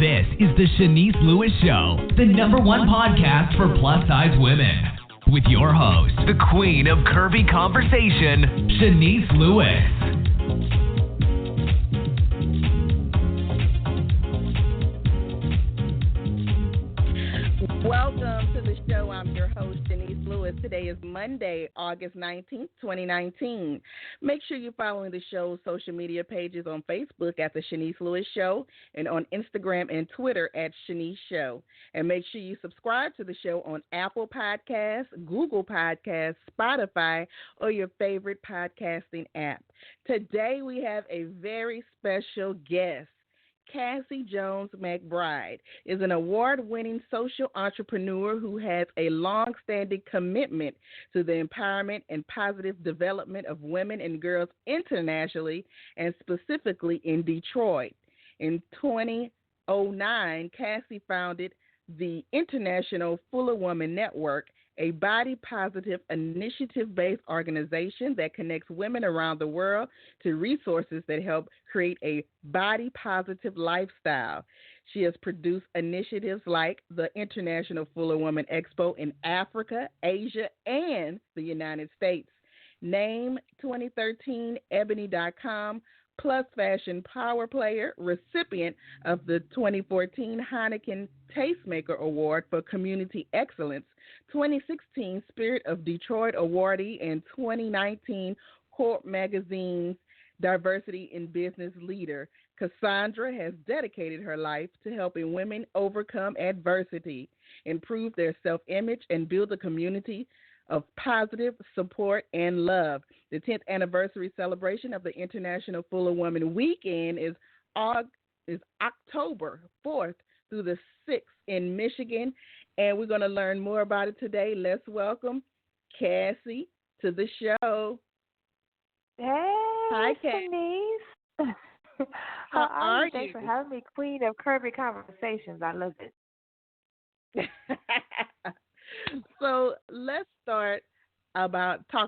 This is the Shanice Lewis Show, the #1 podcast for plus-size women. With your host, the queen of curvy conversation, Shanice Lewis. Welcome to the show. I'm your host, Shanice Lewis. Today is Monday, August 19th, 2019. Make sure you're following the show's social media pages on Facebook at The Shanice Lewis Show and on Instagram and Twitter at Shanice Show. And make sure you subscribe to the show on Apple Podcasts, Google Podcasts, Spotify, or your favorite podcasting app. Today we have a very special guest. Cassy Jones McBryde is an award-winning social entrepreneur who has a long-standing commitment to the empowerment and positive development of women and girls internationally and specifically in Detroit. In 2009, Cassy founded the International Fuller Woman Network, a body-positive, initiative-based organization that connects women around the world to resources that help create a body-positive lifestyle. She has produced initiatives like the International Fuller Woman Expo in Africa, Asia, and the United States. Named 2013 Ebony.com Plus Fashion Power Player, recipient of the 2014 Heineken Taste Maker Award for Community Excellence, 2016 Spirit of Detroit Awardee, and 2019 Corp Magazine Diversity in Business Leader. Cassandra has dedicated her life to helping women overcome adversity, improve their self-image, and build a community of positive support and love. The 10th anniversary celebration of the International Fuller Woman Weekend is October 4th through the 6th in Michigan, and we're going to learn more about it today. Let's welcome Cassy to the show. Hey, hi, Shanice. How are you? Thanks for having me, Queen of Curvy Conversations. I love it. So let's talk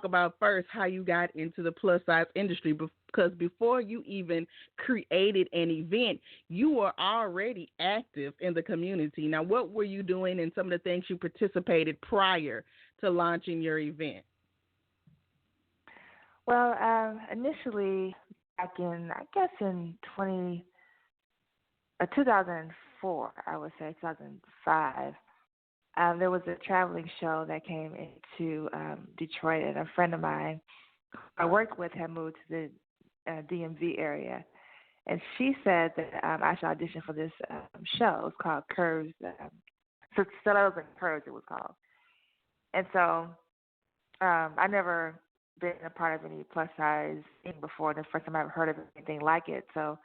about first how you got into the plus size industry, because before you even created an event, you were already active in the community. Now, what were you doing and some of the things you participated prior to launching your event? Well, initially back in, I guess in 2004, I would say 2005. There was a traveling show that came into Detroit, and a friend of mine I worked with had moved to the DMV area, and she said that I should audition for this show. It was called Curves, Stilettos and Curves it was called. And so I never been a part of any plus size thing before. The first time I ever heard of anything like it. So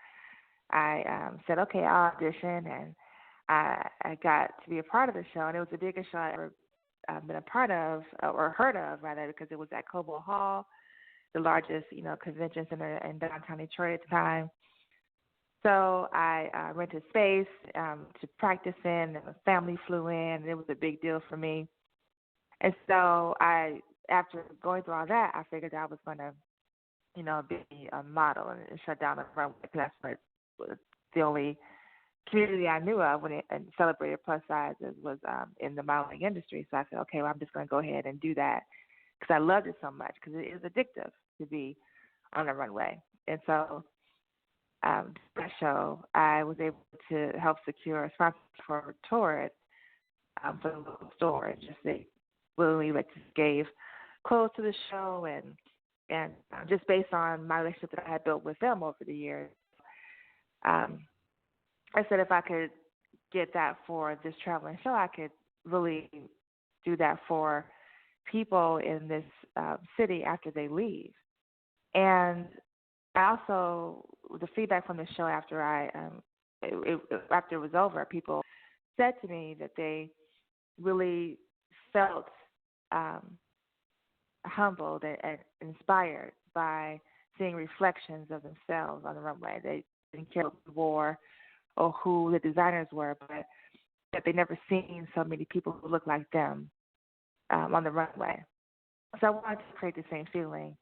I said, okay, I'll audition, and I got to be a part of the show, and it was the biggest show I ever been a part of, or heard of, rather, because it was at Cobo Hall, the largest, convention center in downtown Detroit at the time. So I rented space to practice in, and the family flew in, and it was a big deal for me. And so after going through all that, I figured I was going to, be a model and shut down the runway, because that's the only community I knew of when it celebrated plus sizes was in the modeling industry. So I said, okay, well, I'm just going to go ahead and do that because I loved it so much, because it is addictive to be on the runway. And so that show, I was able to help secure a sponsor for Torrid for the local store. And just they willingly just gave clothes to the show, and just based on my relationship that I had built with them over the years, I said if I could get that for this traveling show, I could really do that for people in this city after they leave. And I also, the feedback from the show after after it was over, people said to me that they really felt humbled and inspired by seeing reflections of themselves on the runway. They didn't care what we wore or who the designers were, but that they never seen so many people who looked like them on the runway. So I wanted to create the same feeling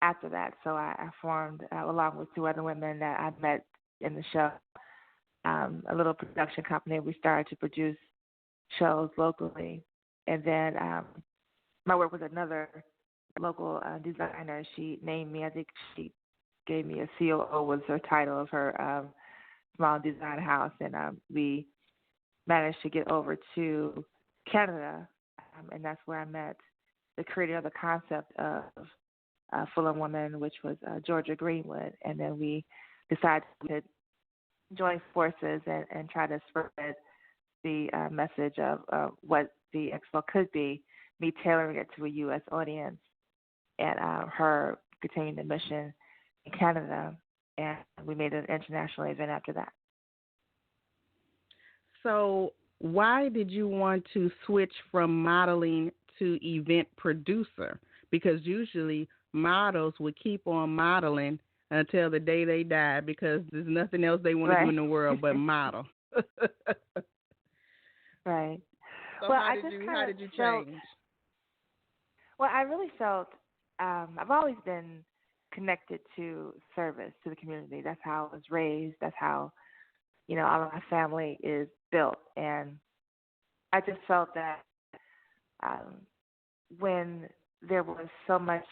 after that. So I formed, along with two other women that I met in the show, a little production company. We started to produce shows locally. And then my work with another local designer. She named me, I think she gave me a COO was her title of her small design house. And we managed to get over to Canada, and that's where I met the creator of the concept of Fuller Woman, which was Georgia Greenwood. And then we decided to join forces and try to spread the message of what the expo could be, me tailoring it to a U.S. audience, and her continuing the mission in Canada. And we made an international event after that. So why did you want to switch from modeling to event producer? Because usually models would keep on modeling until the day they die because there's nothing else they want to do in the world but model. Right. So well, how did you change? Well, I really felt I've always been connected to service, to the community. That's how I was raised. That's how, all of my family is built. And I just felt that when there was so much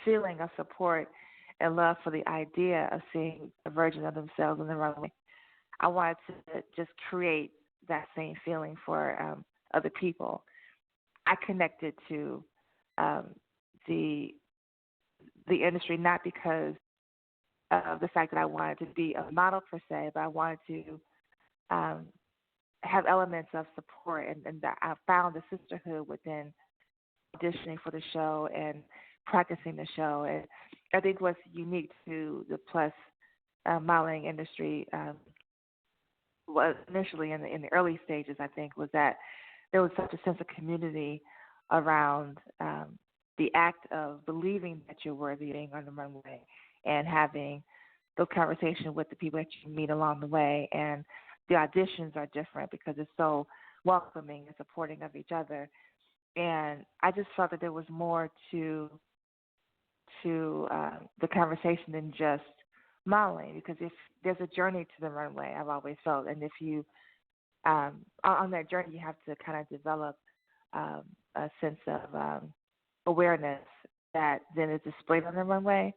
feeling of support and love for the idea of seeing a version of themselves on the runway, I wanted to just create that same feeling for other people. I connected to the industry not because of the fact that I wanted to be a model per se, but I wanted to have elements of support, and that I found the sisterhood within auditioning for the show and practicing the show. And I think what's unique to the plus modeling industry was initially in the early stages, I think, was that there was such a sense of community around the act of believing that you're worthy of being on the runway and having those conversations with the people that you meet along the way. And the auditions are different because it's so welcoming and supporting of each other. And I just felt that there was more to the conversation than just modeling, because if there's a journey to the runway, I've always felt, and if you on that journey you have to kind of develop a sense of awareness that then is displayed on the runway.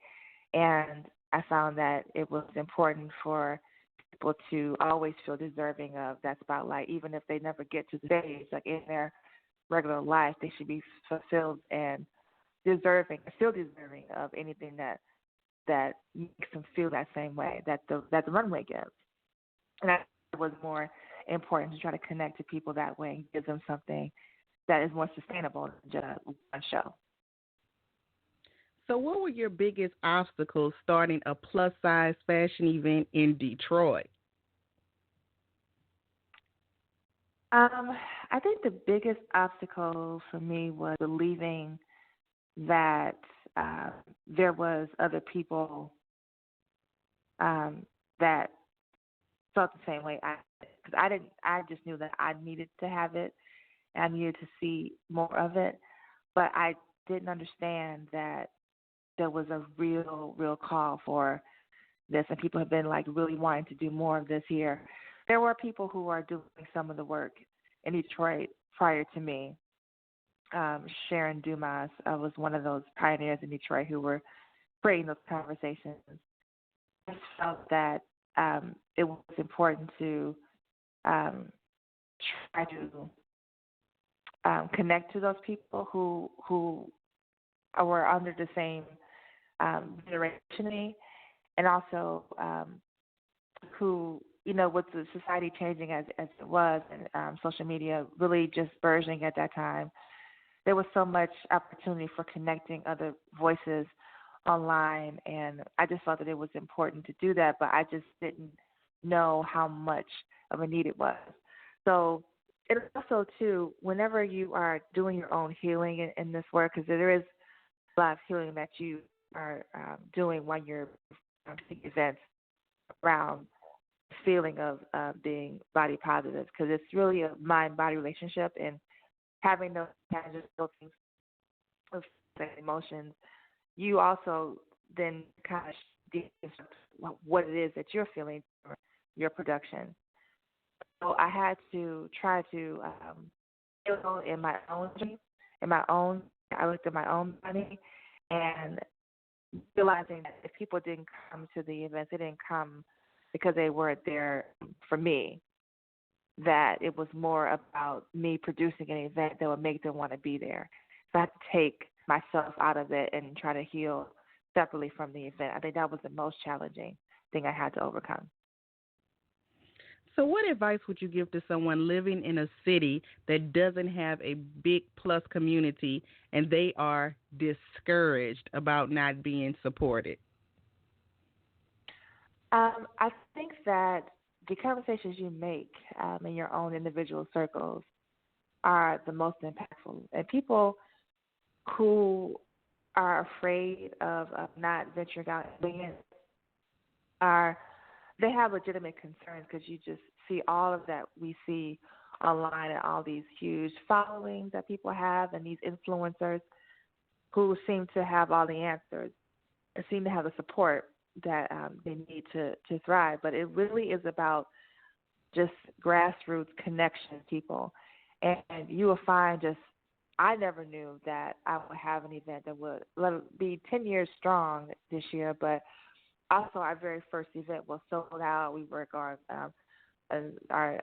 And I found that it was important for people to always feel deserving of that spotlight, even if they never get to the stage. Like in their regular life, they should be fulfilled and deserving of anything that makes them feel that same way that the runway gives. And that was more important, to try to connect to people that way and give them something that is more sustainable than just one show. So what were your biggest obstacles starting a plus-size fashion event in Detroit? I think the biggest obstacle for me was believing that there was other people that felt the same way because I just knew that I needed to have it. I needed to see more of it, but I didn't understand that there was a real call for this, and people have been like really wanting to do more of this here. There were people who are doing some of the work in Detroit prior to me. Sharon Dumas was one of those pioneers in Detroit who were creating those conversations. I felt that it was important to try to connect to those people who were under the same generation, and also who, with the society changing as it was, and social media really just burgeoning at that time, there was so much opportunity for connecting other voices online, and I just felt that it was important to do that, but I just didn't know how much of a need it was. So it also, too, whenever you are doing your own healing in this work, because there is a lot of healing that you are doing when you're doing events around the feeling of being body positive, because it's really a mind-body relationship, and having those tangible things of emotions, you also then kind of deconstruct what it is that you're feeling for your production. So I had to try to heal in my own dream, I looked at my own body and realizing that if people didn't come to the events, they didn't come because they weren't there for me, that it was more about me producing an event that would make them want to be there. So I had to take myself out of it and try to heal separately from the event. I think that was the most challenging thing I had to overcome. So what advice would you give to someone living in a city that doesn't have a big plus community and they are discouraged about not being supported? I think that the conversations you make in your own individual circles are the most impactful. And people who are afraid of not venturing out and doing it they have legitimate concerns because you just see all of that we see online and all these huge followings that people have and these influencers who seem to have all the answers and seem to have the support that they need to thrive. But it really is about just grassroots connection, people. And you will find I never knew that I would have an event that would be 10 years strong this year, but also our very first event was sold out. We work on our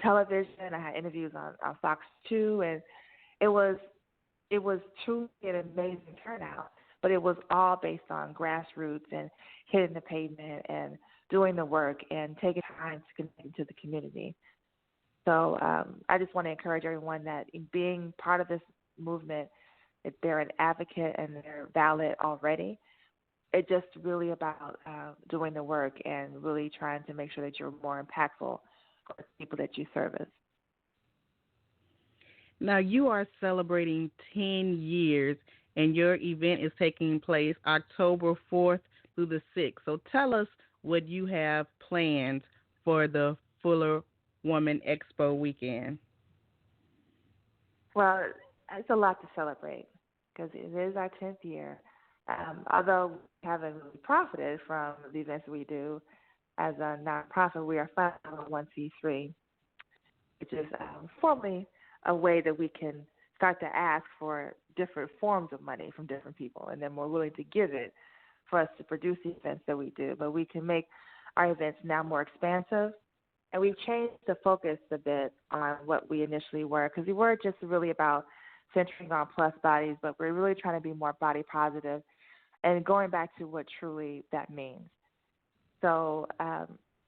television. I had interviews on Fox 2, and it was truly an amazing turnout. But it was all based on grassroots and hitting the pavement and doing the work and taking time to connect to the community. So I just want to encourage everyone that in being part of this movement, if they're an advocate and they're valid already, it's just really about doing the work and really trying to make sure that you're more impactful for the people that you service. Now, you are celebrating 10 years, and your event is taking place October 4th through the 6th. So tell us what you have planned for the Fuller Woman Expo weekend. Well, it's a lot to celebrate because it is our 10th year. Although we haven't really profited from the events we do as a nonprofit, we are 501c3, which is formally a way that we can start to ask for different forms of money from different people, and then we're willing to give it for us to produce the events that we do. But we can make our events now more expansive, and we've changed the focus a bit on what we initially were, because we were just really about centering on plus bodies, but we're really trying to be more body positive and going back to what truly that means. So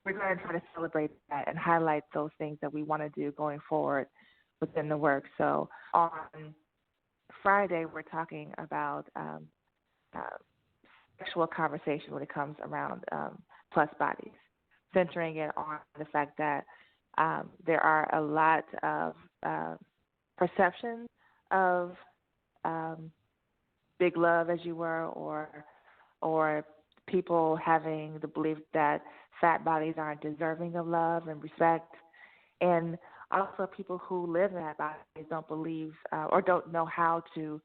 we're going to try to celebrate that and highlight those things that we want to do going forward within the work. So on Friday, we're talking about sexual conversation when it comes around plus bodies, centering it on the fact that there are a lot of perceptions of big love, as you were, or people having the belief that fat bodies aren't deserving of love and respect, and also people who live in that body don't believe or don't know how to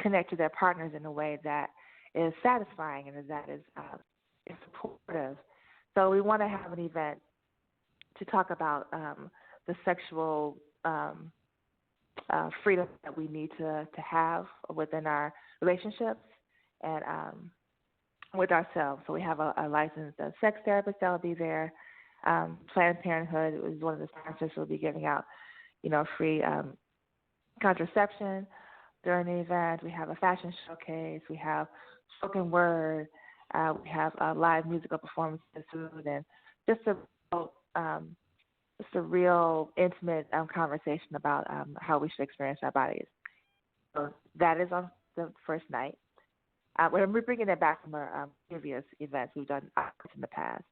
connect to their partners in a way that is satisfying and that is supportive. So we want to have an event to talk about the sexual freedom that we need to have within our relationships and with ourselves. So we have a licensed sex therapist that will be there. Planned Parenthood is one of the sponsors who will be giving out, free contraception during the event. We have a fashion showcase. We have spoken word. We have live musical performances, food, and just a real intimate conversation about how we should experience our bodies. So that is on the first night. We're bringing it back from our previous events we've done in the past,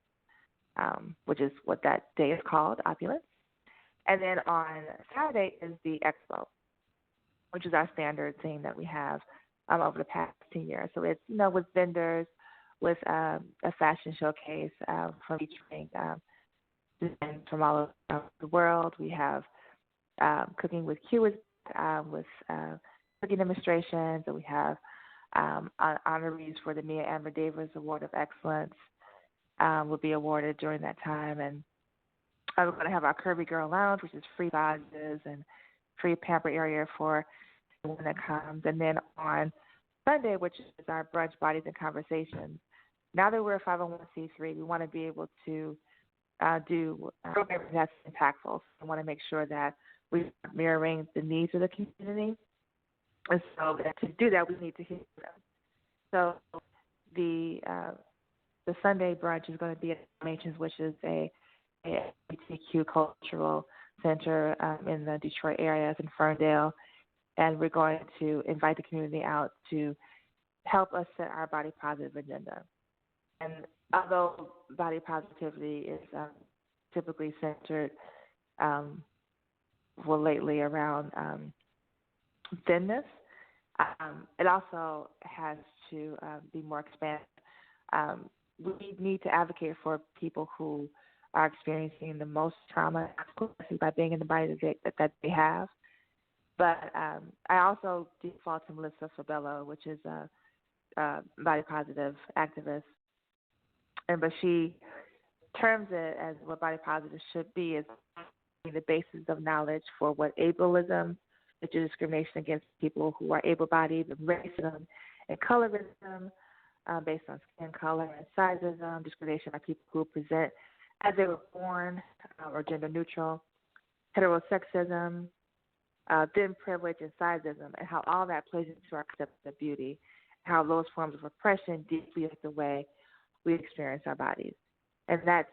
which is what that day is called, Opulence. And then on Saturday is the Expo, which is our standard thing that we have over the past 10 years. So it's, with vendors, with a fashion showcase from featuring designers from all over the world. We have Cooking with Q with cooking demonstrations, and we have honorees for the Mia Amber Davis Award of Excellence will be awarded during that time. And We're going to have our Curvy Girl Lounge, which is free massages and free pamper area for everyone that comes. And then on Sunday, which is our brunch, bodies, and conversations. Now that we're a 501c3, we want to be able to do programs that's impactful. So we want to make sure that we're mirroring the needs of the community. And so to do that, we need to hear them. So the Sunday brunch is going to be at Nations, which is a LGBTQ cultural center in the Detroit area, in Ferndale, and we're going to invite the community out to help us set our body positive agenda. And although body positivity is typically centered, lately around thinness, it also has to be more expansive. We need to advocate for people who are experiencing the most trauma by being in the body that they have. But I also default to Melissa Fabello, which is a body positive activist. But she terms it as what body positive should be, is the basis of knowledge for what ableism, which is discrimination against people who are able-bodied, racism and colorism based on skin color and sizeism, discrimination by people who present as they were born or gender neutral, heterosexism, thin privilege and sizeism, and how all that plays into our concept of beauty, how those forms of oppression deeply affect the way we experience our bodies. And that's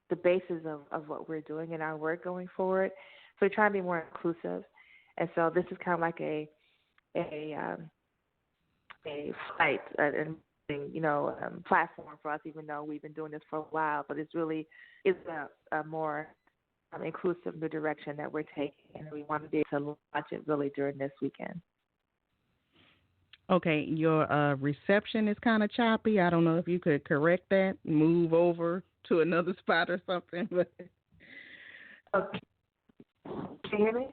the basis of what we're doing in our work going forward. So we try to be more inclusive. And so this is kind of like a fight and platform for us, even though we've been doing this for a while. But it's really a more inclusive new direction that we're taking, and we want to be able to launch it really during this weekend. Okay, your reception is kind of choppy. I don't know if you could correct that, move over to another spot or something. But okay. Can you hear me?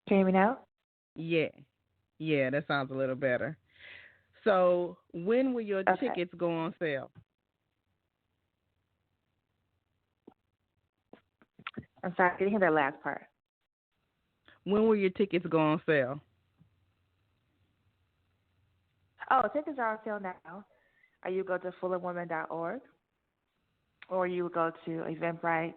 Can you hear me now? Yeah, that sounds a little better. So when will your tickets go on sale? I'm sorry, I didn't hear that last part. When will your tickets go on sale? Oh, tickets are on sale now. You go to fullerwoman.org, or you go to Eventbrite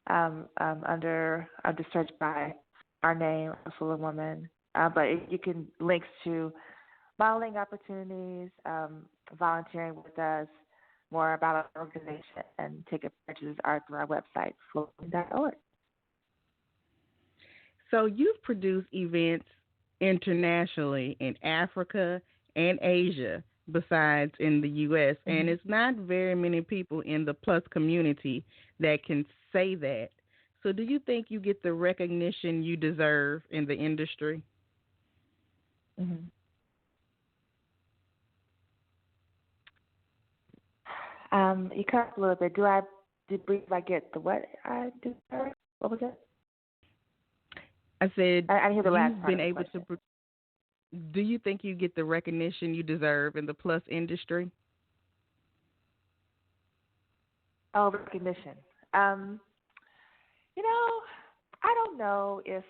under search by our name, Fuller Woman. But you can links to modeling opportunities, volunteering with us, more about our organization, and ticket purchases are through our website, fullerwoman.org. So you've produced events internationally in Africa and Asia, besides in the U.S., and it's not very many people in the Plus community that can say that. So do you think you get the recognition you deserve in the industry? Mm-hmm. You cut up a little bit. Do I get the what I deserve? What was it? I said I didn't hear the last part. Been able to. Do you think you get the recognition you deserve in the Plus industry? Oh, recognition. I don't know if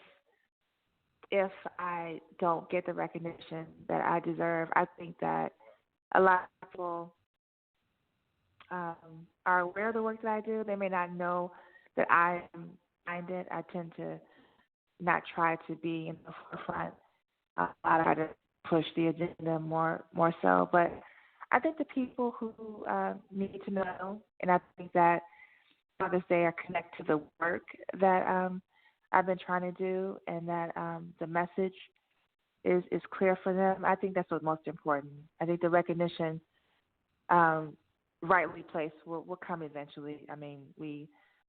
I don't get the recognition that I deserve. I think that a lot of people are aware of the work that I do. They may not know that I am behind it. I tend to not try to be in the forefront. I try to push the agenda more so. But I think the people who need to know, and I think that Father's Day are connected to the work that I've been trying to do, and that the message is clear for them. I think that's what's most important. I think the recognition, rightly placed, will come eventually. I mean,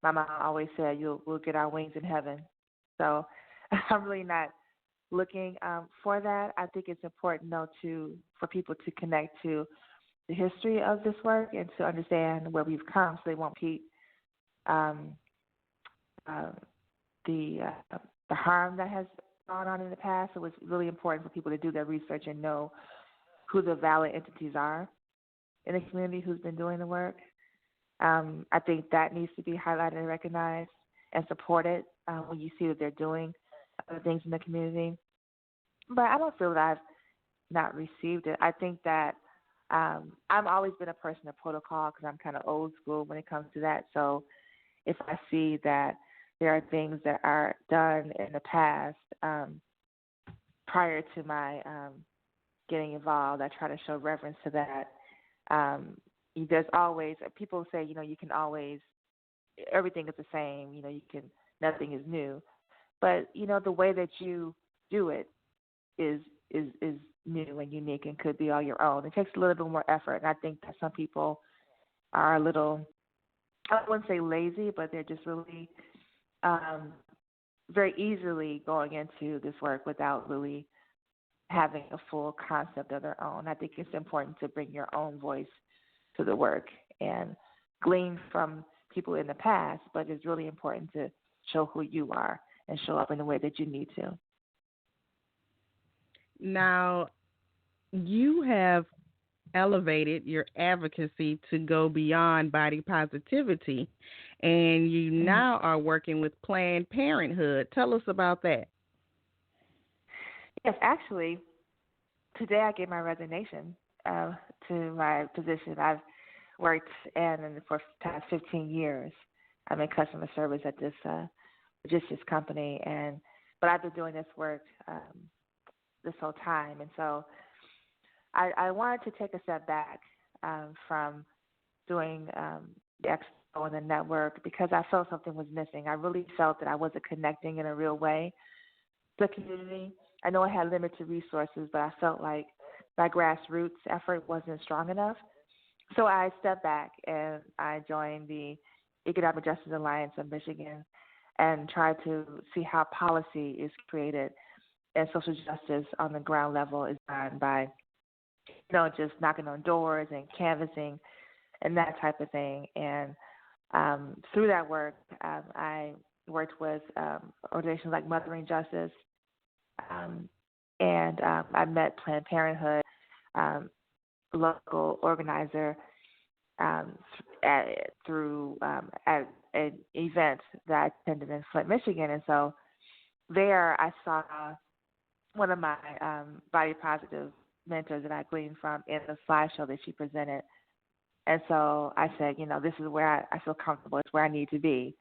my mom always said, we'll get our wings in heaven. So I'm really not looking for that. I think it's important, though, for people to connect to the history of this work and to understand where we've come, so they won't repeat the harm that has gone on in the past. So it's really important for people to do their research and know who the valid entities are in the community who's been doing the work. I think that needs to be highlighted and recognized. and support it when you see that they're doing other things in the community. But I don't feel that I've not received it. I think that I've always been a person of protocol because I'm kind of old school when it comes to that. So if I see that there are things that are done in the past prior to my getting involved, I try to show reverence to that. There's always, people say, you can always, everything is the same, nothing is new. But, the way that you do it is new and unique and could be all your own. It takes a little bit more effort. And I think that some people are a little, I wouldn't say lazy, but they're just really very easily going into this work without really having a full concept of their own. I think it's important to bring your own voice to the work and glean from people in the past, but it's really important to show who you are and show up in the way that you need to. Now, you have elevated your advocacy to go beyond body positivity, and you now are working with Planned Parenthood. Tell us about that. Yes, actually, today I gave my resignation to my position. I've worked for the past 15 years. I'm in customer service at this logistics company, but I've been doing this work this whole time, and so I wanted to take a step back from doing the expo and the network because I felt something was missing. I really felt that I wasn't connecting in a real way to the community. I know I had limited resources, but I felt like my grassroots effort wasn't strong enough. So I stepped back and I joined the Economic Justice Alliance of Michigan and tried to see how policy is created and social justice on the ground level is done by, just knocking on doors and canvassing and that type of thing. And through that work, I worked with organizations like Mothering Justice, and I met Planned Parenthood, local organizer, through at an event that I attended in Flint, Michigan. And so there I saw one of my body positive mentors that I gleaned from in the slideshow that she presented. And so I said, this is where I feel comfortable. It's where I need to be.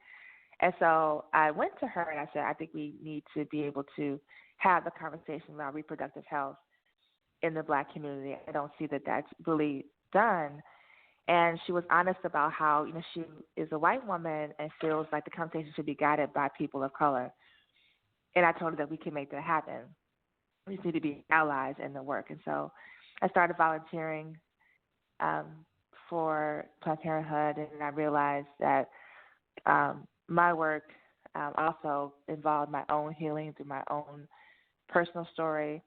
And so I went to her and I said, I think we need to be able to have the conversation around reproductive health in the Black community. I don't see that that's really done. And she was honest about how, she is a white woman and feels like the conversation should be guided by people of color. And I told her that we can make that happen. We just need to be allies in the work. And so I started volunteering for Planned Parenthood, and I realized that my work also involved my own healing through my own personal story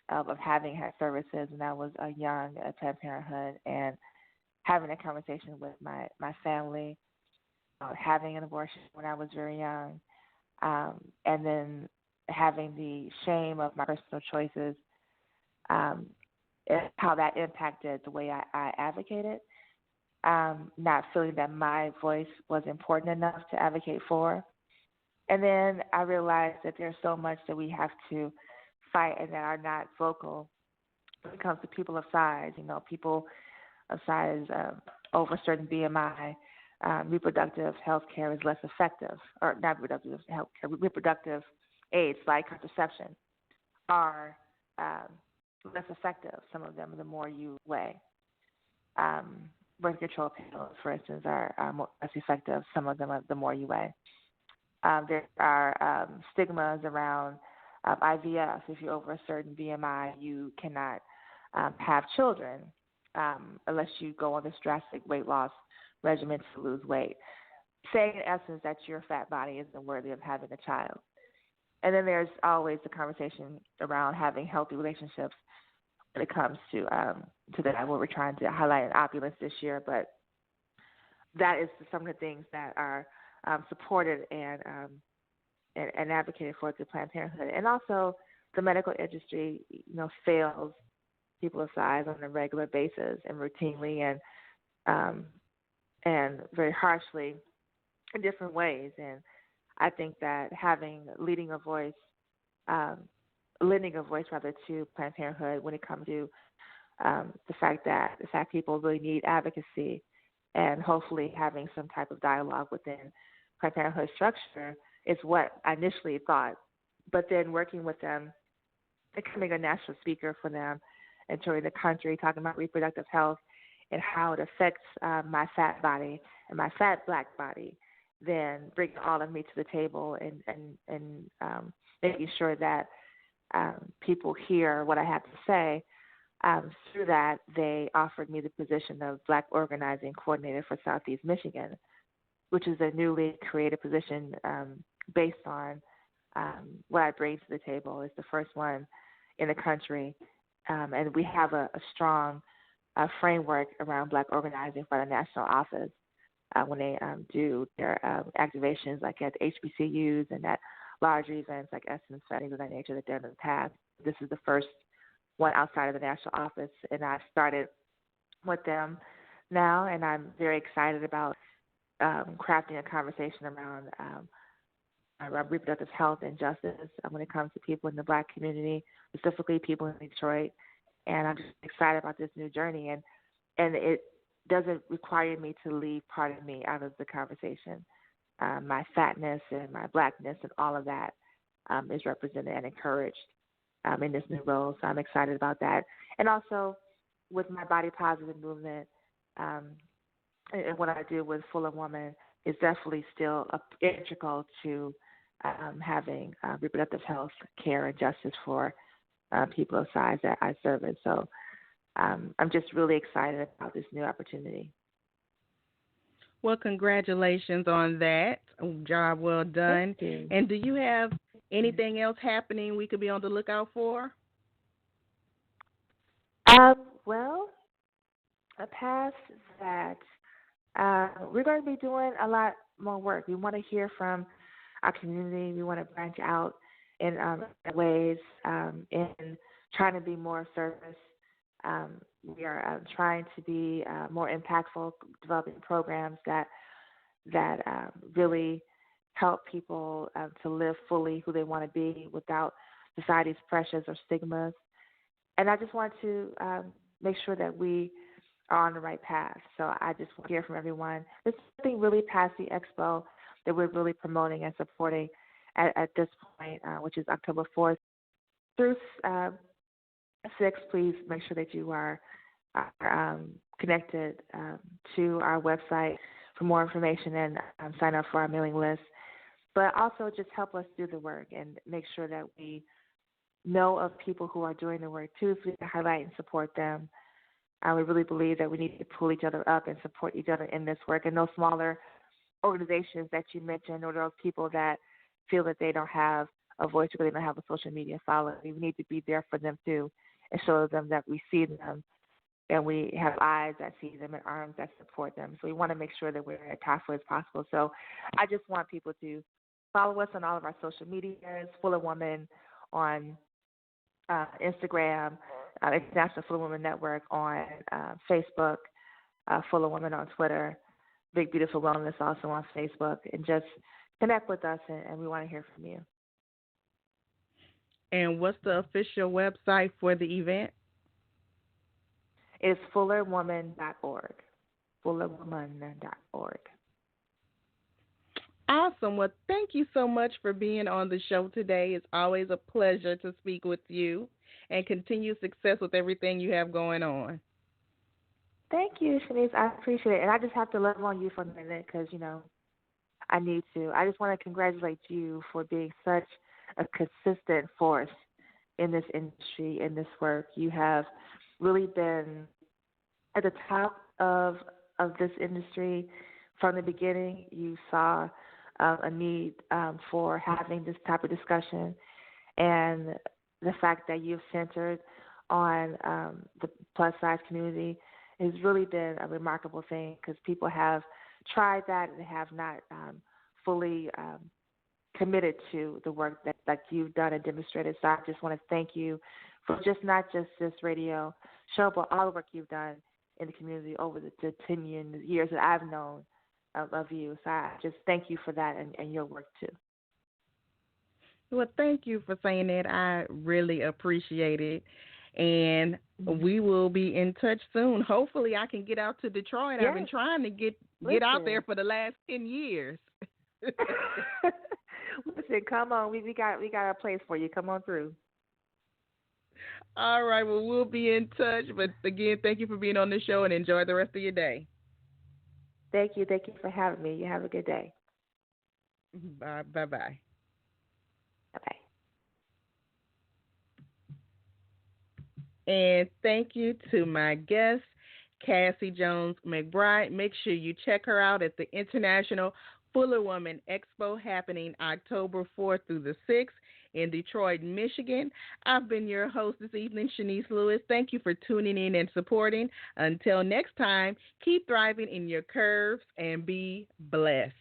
of having had services when I was young at Planned Parenthood and having a conversation with my family, having an abortion when I was very young, and then having the shame of my personal choices, and how that impacted the way I advocated, not feeling that my voice was important enough to advocate for. And then I realized that there's so much that we have to fight and that are not vocal when it comes to people of size. People of size over a certain BMI, reproductive health care is less effective, or not reproductive health care, reproductive aids like contraception are less effective. Some of them, the more you weigh. Birth control pills, for instance, are less effective. Some of them are the more you weigh. There are stigmas around IVF. If you're over a certain BMI, you cannot have children unless you go on this drastic weight loss regimen to lose weight, saying in essence that your fat body isn't worthy of having a child. And then there's always the conversation around having healthy relationships when it comes to that, what we're trying to highlight in opulence this year. But that is some of the things that are supported and advocated for through Planned Parenthood. And also the medical industry, fails people of size on a regular basis and routinely and very harshly in different ways. And I think that lending a voice rather to Planned Parenthood when it comes to the fact that people really need advocacy, and hopefully having some type of dialogue within Planned Parenthood structure is what I initially thought. But then working with them, becoming a national speaker for them and touring the country, talking about reproductive health and how it affects my fat body and my fat Black body, then bringing all of me to the table and making sure that people hear what I have to say. Through that, they offered me the position of Black Organizing Coordinator for Southeast Michigan, which is a newly created position based on what I bring to the table. It's the first one in the country, and we have a strong framework around Black organizing for the national office when they do their activations, like at HBCUs and at larger events like Essence, things of that nature that they're in the past. This is the first one outside of the national office, and I started with them now, and I'm very excited about crafting a conversation around reproductive health and justice when it comes to people in the Black community, specifically people in Detroit. And I'm just excited about this new journey, and it doesn't require me to leave part of me out of the conversation. My fatness and my Blackness and all of that is represented and encouraged in this new role. So I'm excited about that. And also with my body positive movement and what I do with Fuller Woman is definitely still integral to having reproductive health care and justice for people of size that I service. So I'm just really excited about this new opportunity. Well, congratulations on that. Job well done. Thank you. And do you have anything else happening we could be on the lookout for? Well, past that, we're going to be doing a lot more work. We want to hear from our community. We want to branch out in ways in trying to be more of service. We are trying to be more impactful, developing programs that really help people to live fully who they want to be without society's pressures or stigmas. And I just want to make sure that we are on the right path. So I just want to hear from everyone. There's something really past the expo that we're really promoting and supporting at this point, which is October 4th through 6th. Please make sure that you are connected to our website for more information and sign up for our mailing list. But also just help us do the work and make sure that we know of people who are doing the work too, so we can highlight and support them. We really believe that we need to pull each other up and support each other in this work. And those smaller organizations that you mentioned, or those people that feel that they don't have a voice or they don't have a social media following, we need to be there for them too and show them that we see them and we have eyes that see them and arms that support them. So we want to make sure that we're as powerful as possible. So I just want people to follow us on all of our social medias, Fuller Woman on Instagram, International Fuller Woman Network on Facebook, Fuller Woman on Twitter, Big Beautiful Wellness also on Facebook, and just connect with us, and we want to hear from you. And what's the official website for the event? It's fullerwoman.org, fullerwoman.org. Awesome. Well, thank you so much for being on the show today. It's always a pleasure to speak with you, and continued success with everything you have going on. Thank you, Shanice. I appreciate it. And I just have to love on you for a minute because, I need to. I just want to congratulate you for being such a consistent force in this industry, in this work. You have really been at the top of this industry from the beginning. You saw a need for having this type of discussion, and the fact that you've centered on the plus-size community has really been a remarkable thing, because people have tried that and have not fully committed to the work that you've done and demonstrated. So I just want to thank you for not just this radio show, but all the work you've done in the community over the 10 years that I've known of you. So I just thank you for that and your work too. Well, thank you for saying that. I really appreciate it. And we will be in touch soon. Hopefully I can get out to Detroit. Yes. I've been trying to get out there for the last 10 years. Listen, come on. We got a place for you. Come on through. All right. Well, we'll be in touch. But again, thank you for being on the show and enjoy the rest of your day. Thank you. Thank you for having me. You have a good day. Bye. Bye-bye. Bye-bye. And thank you to my guest, Cassy Jones McBryde. Make sure you check her out at the International Fuller Woman Expo happening October 4th through the 6th in Detroit, Michigan. I've been your host this evening, Shanice Lewis. Thank you for tuning in and supporting. Until next time, keep thriving in your curves and be blessed.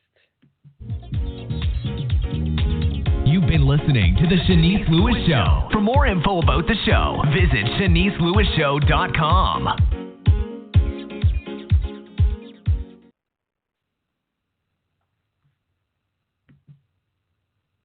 You've been listening to The Shanice Lewis Show. For more info about the show, visit ShaniceLewisShow.com.